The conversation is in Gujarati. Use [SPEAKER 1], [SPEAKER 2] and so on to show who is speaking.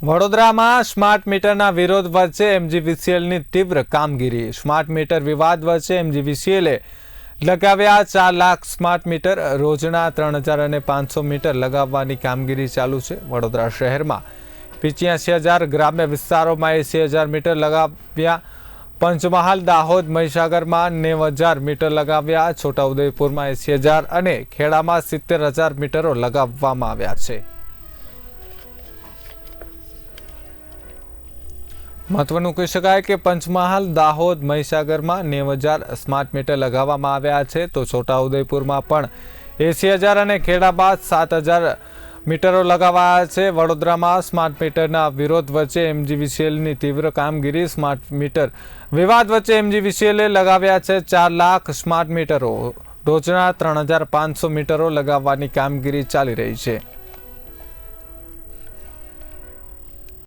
[SPEAKER 1] વડોદરામાં સ્માર્ટ મીટરના વિરોધ વચ્ચે એમજીવીસીએલની તીવ્ર કામગીરી। સ્માર્ટ મીટર વિવાદ વચ્ચે એમજીવીસીએલે લગાવ્યા 4 લાખ સ્માર્ટ મીટર। રોજના 3000 અને 500 મીટર લગાવવાની કામગીરી ચાલુ છે। વડોદરા શહેરમાં 85,000 ગ્રામ્ય વિસ્તારોમાં 80,000 મીટર લગાવ્યા। પંચમહાલ, દાહોદ, મહીસાગરમાં 90,000 મીટર લગાવ્યા। છોટાઉદેપુરમાં 80,000 અને ખેડામાં 70,000 મીટરો લગાવવામાં આવ્યા છે। મહત્વનું કહી શકાય કે પંચમહાલ, દાહોદ, મહીસાગરમાં 90,000 સ્માર્ટ મીટર લગાવવામાં આવ્યા છે, તો છોટાઉદેપુરમાં પણ 80,000 અને ખેડામાં 7,000 મીટરો લગાવાયા છે। વડોદરામાં સ્માર્ટ મીટરના વિરોધ વચ્ચે એમજીવીસીએલની તીવ્ર કામગીરી। સ્માર્ટ મીટર વિવાદ વચ્ચે એમજીવીસીએલે લગાવ્યા છે 4 લાખ સ્માર્ટ મીટરો। રોજના 3,500 મીટરો લગાવવાની કામગીરી ચાલી રહી છે।